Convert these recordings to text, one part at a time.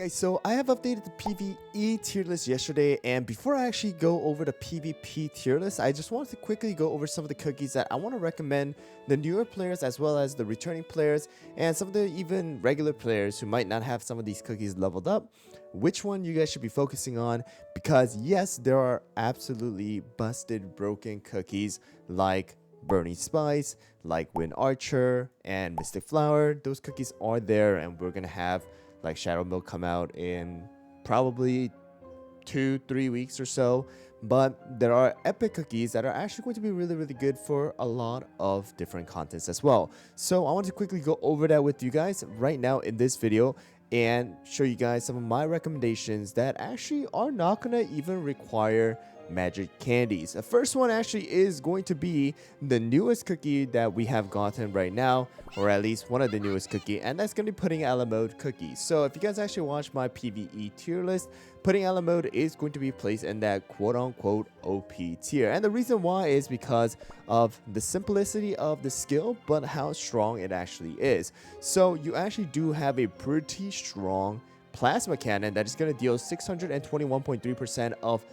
Hey, so I have updated the PvE tier list yesterday, and before I actually go over the PvP tier list, I just wanted to quickly go over some of the cookies that I want to recommend the newer players as well as the returning players and some of the even regular players who might not have some of these cookies leveled up. Which one you guys should be focusing on, because yes, there are absolutely busted broken cookies like Burning Spice, like Wind Archer and Mystic Flower. Those cookies are there, and we're gonna have like Shadow Milk come out in probably 2-3 weeks or so. But there are epic cookies that are actually going to be really good for a lot of different contents as well. So I want to quickly go over that with you guys right now in this video and show you guys some of my recommendations that actually are not gonna even require magic candies. The first one actually is going to be the newest cookie that we have gotten right now, or at least one of the newest cookie, and that's going to be Pudding Ala Mode cookies. So if you guys actually watch my PvE tier list, Pudding Ala Mode is going to be placed in that quote-unquote OP tier, and the reason why is because of the simplicity of the skill, but how strong it actually is. So you actually do have a pretty strong plasma cannon that is going to deal 621.3% of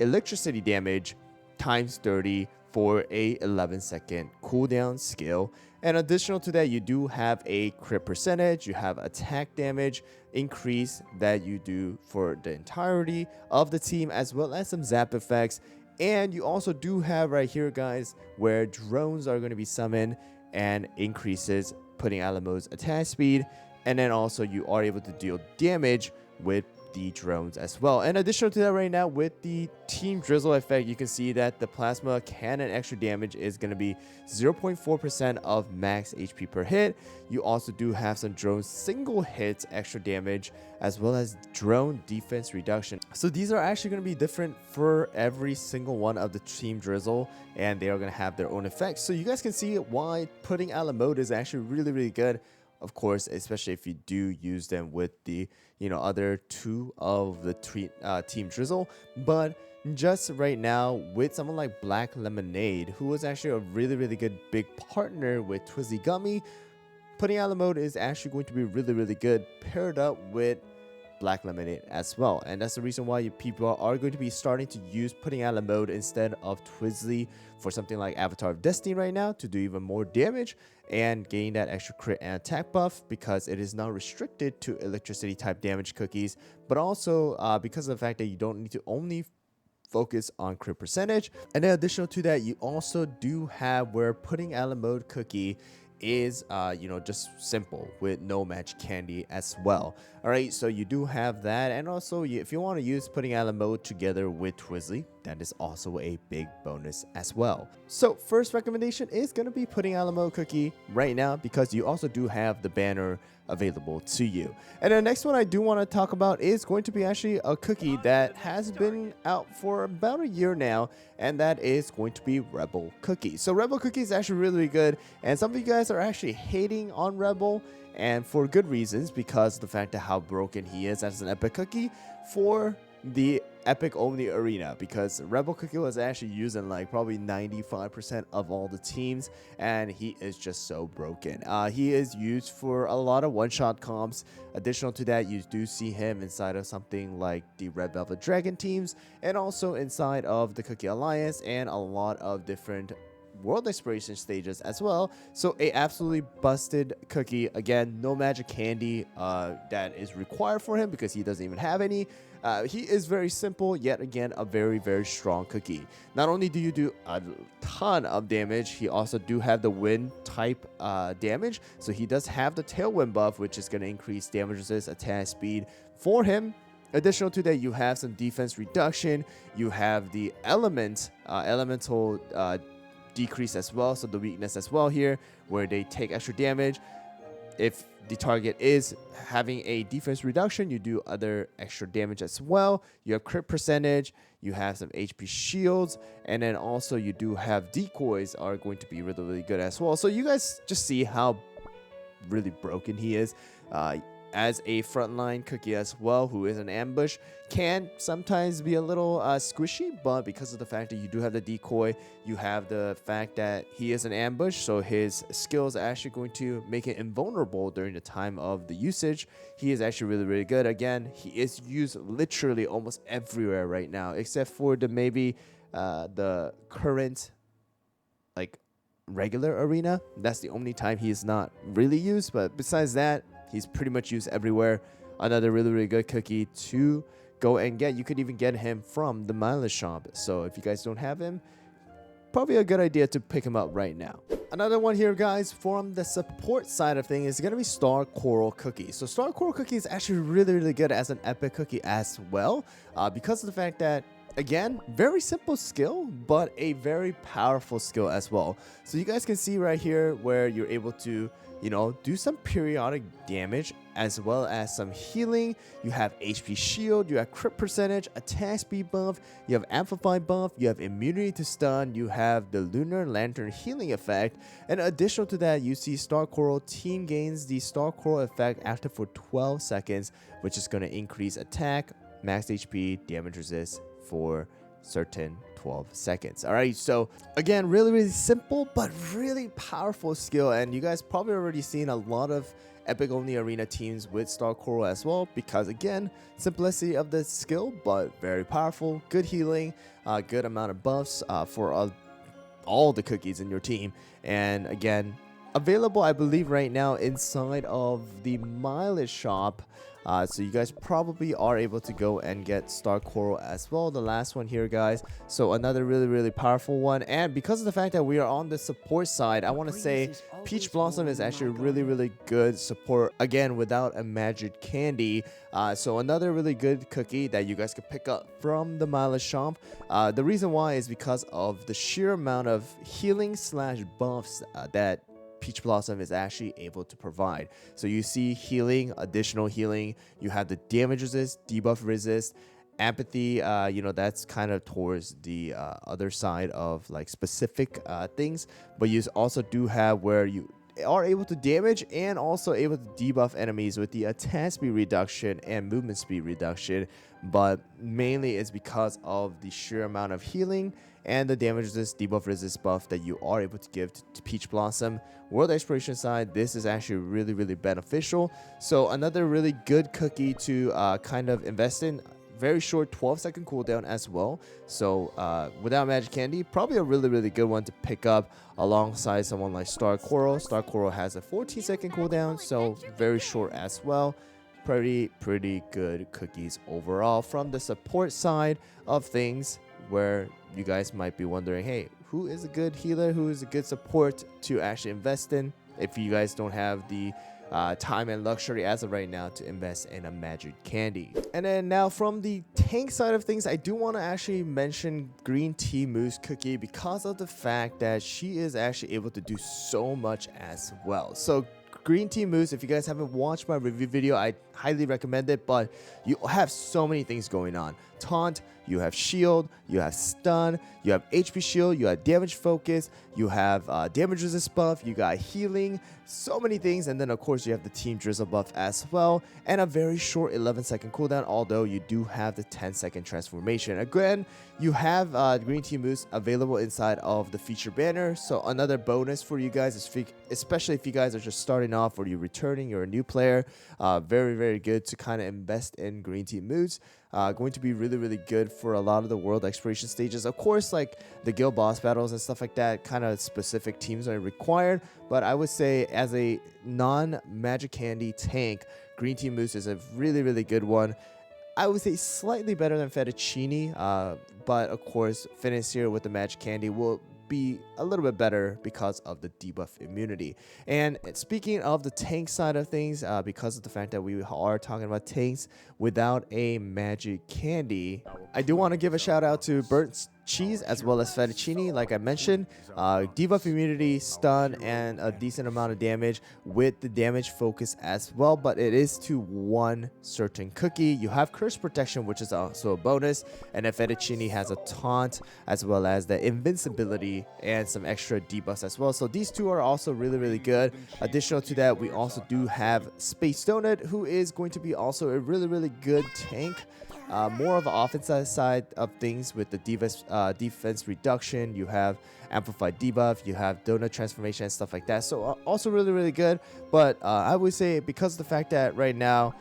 electricity damage times 30 for a 11-second cooldown skill. And additional to that, you do have a crit percentage, you have attack damage increase that you do for the entirety of the team, as well as some zap effects. And you also do have right here, guys, where drones are going to be summoned and increases Pudding Ala Mode's attack speed. And then also you are able to deal damage with the drones as well. And additional to that, right now with the Team Drizzle effect, you can see that the plasma cannon extra damage is going to be 0.4% of max HP per hit. You also do have some drone single hits extra damage, as well as drone defense reduction. So these are actually going to be different for every single one of the Team Drizzle, and they are going to have their own effects. So you guys can see why Pudding Ala Mode is actually really good. Of course, especially if you do use them with the other two of the Team Drizzle. But just right now with someone like Black Lemonade, who was actually a really good big partner with Twizzly Gummy, Pudding Ala Mode is actually going to be really good paired up with Black Lemonade as well. And that's the reason why people are going to be starting to use Pudding Ala Mode instead of Twizzly for something like Avatar of Destiny right now, to do even more damage and gain that extra crit and attack buff, because it is not restricted to electricity type damage cookies, but also because of the fact that you don't need to only focus on crit percentage. And then additional to that, you also do have where Pudding Ala Mode cookie is just simple with no magic candy as well. All right, so you do have that. And also if you want to use Pudding Ala Mode together with Twizzly, that is also a big bonus as well. So first recommendation is going to be Pudding Ala Mode cookie right now, because you also do have the banner available to you. And the next one I do want to talk about is going to be actually a cookie that has been out for about a year now, and that is going to be Rebel Cookie. So Rebel Cookie is actually really good, and some of you guys are actually hating on Rebel, and for good reasons, because of the fact of how broken he is as an epic cookie for the epic only arena, because Rebel Cookie was actually using like probably 95% of all the teams, and he is just so broken. He is used for a lot of one-shot comps. Additional to that, you do see him inside of something like the Red Velvet Dragon teams, and also inside of the Cookie Alliance, and a lot of different world exploration stages as well. So a absolutely busted cookie. Again, no magic candy that is required for him, because he doesn't even have any. He is very simple, yet again a very strong cookie. Not only do you do a ton of damage, he also do have the wind type damage. So he does have the tailwind buff, which is going to increase damage resist, attack speed for him. Additional to that, you have some defense reduction. You have the elemental decrease as well, so the weakness as well here, where they take extra damage. If the target is having a defense reduction, you do other extra damage as well. You have crit percentage, you have some HP shields, and then also you do have decoys are going to be really good as well. So you guys just see how really broken he is. as a frontline cookie as well, who is an ambush, can sometimes be a little squishy, but because of the fact that you do have the decoy, you have the fact that he is an ambush, so his skills are actually going to make it invulnerable during the time of the usage. He is actually really, really good. Again, he is used literally almost everywhere right now, except for the maybe the current like regular arena. That's the only time he is not really used, but besides that, he's pretty much used everywhere. Another really, really good cookie to go and get. You could even get him from the Mindless shop. So if you guys don't have him, probably a good idea to pick him up right now. Another one here, guys, from the support side of things is going to be Star Coral Cookie. So Star Coral Cookie is actually really, really good as an epic cookie as well, because of the fact that, again, very simple skill, but a very powerful skill as well. So you guys can see right here where you're able to, you know, do some periodic damage as well as some healing. You have HP shield, you have crit percentage, attack speed buff, you have amplify buff, you have immunity to stun, you have the lunar lantern healing effect, and additional to that, you see Star Coral team gains the Star Coral effect active for 12 seconds, which is going to increase attack, max HP, damage resist for certain 12 seconds. All right, so again, really, really simple but really powerful skill, and you guys probably already seen a lot of epic only arena teams with Star Coral as well, because again, simplicity of the skill but very powerful, good healing, good amount of buffs for all the cookies in your team. And again, available I believe right now inside of the Mileage shop. So you guys probably are able to go and get Star Coral as well, the last one here, guys. So another really, really powerful one. And because of the fact that we are on the support side, I want to say Peach Blossom is actually really, really good support, again, without a magic candy. So another really good cookie that you guys can pick up from the Mileage shop. The reason why is because of the sheer amount of healing slash buffs that Peach Blossom is actually able to provide. So you see healing, additional healing, you have the damage resist, debuff resist, empathy, you know, that's kind of towards the other side of like specific things, but you also do have where you are able to damage and also able to debuff enemies with the attack speed reduction and movement speed reduction, but mainly it's because of the sheer amount of healing and the damage resist, debuff resist buff that you are able to give to Peach Blossom. World exploration side, this is actually really, really beneficial. So another really good cookie to kind of invest in. Very short 12-second cooldown as well. So without Magic Candy, probably a really, really good one to pick up alongside someone like Star Coral. Star Coral has a 14-second cooldown, so very short as well. Pretty good cookies overall from the support side of things, where you guys might be wondering, hey, who is a good healer, who is a good support to actually invest in if you guys don't have the time and luxury as of right now to invest in a magic candy. And then now from the tank side of things, I do want to actually mention Green Tea Mousse Cookie because of the fact that she is actually able to do so much as well. So Green Tea Mousse, if you guys haven't watched my review video, I highly recommend it, but you have so many things going on. Taunt, you have shield, you have stun, you have HP shield, you have damage focus, you have damage resist buff, you got healing, so many things, and then of course you have the team drizzle buff as well, and a very short 11-second cooldown, although you do have the 10-second transformation. Again, you have Green Tea Mousse available inside of the feature banner, so another bonus for you guys, especially if you guys are just starting off or you're returning, you're a new player. Very good to kind of invest in Green Tea Mousse. Going to be really good for a lot of the world exploration stages. Of course, like the guild boss battles and stuff like that, kind of specific teams are required, but I would say as a non-magic candy tank, Green Tea Mousse is a really good one. I would say slightly better than Fettuccine, but of course Financier with the magic candy will be a little bit better because of the debuff immunity. And speaking of the tank side of things, because of the fact that we are talking about tanks without a magic candy, I do want to give a shout out to Burnt's cheese as well as fettuccine, like I mentioned. Debuff immunity, stun, and a decent amount of damage with the damage focus as well, but it is to one certain cookie. You have curse protection, which is also a bonus, and then fettuccine has a taunt as well as the invincibility and some extra debuffs as well. So these two are also really good. Additional to that, we also do have Space Donut, who is going to be also a really good tank. More of the offensive side of things with the defense reduction. You have amplified debuff, you have donut transformation and stuff like that. So also really good. But I would say because of the fact that right now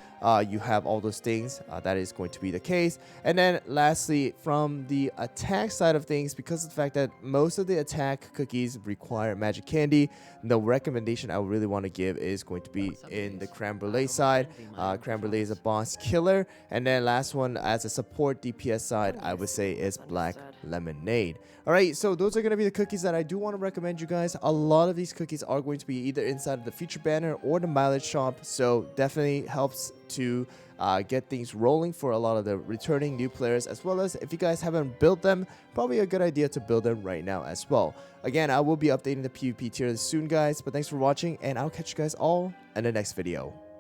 you have all those things, that is going to be the case. And then lastly, from the attack side of things, because of the fact that most of the attack cookies require magic candy, the recommendation I would really want to give is going to be in the creme brulee side. Creme brulee is a boss killer. And then last one, as a support DPS side, I would say is black lemonade. All right, so those are going to be the cookies that I do want to recommend you guys. A lot of these cookies are going to be either inside of the feature banner or the mileage shop, so definitely helps to get things rolling for a lot of the returning new players, as well as if you guys haven't built them, probably a good idea to build them right now as well. Again, I will be updating the PvP tier list soon, guys, but thanks for watching, and I'll catch you guys all in the next video.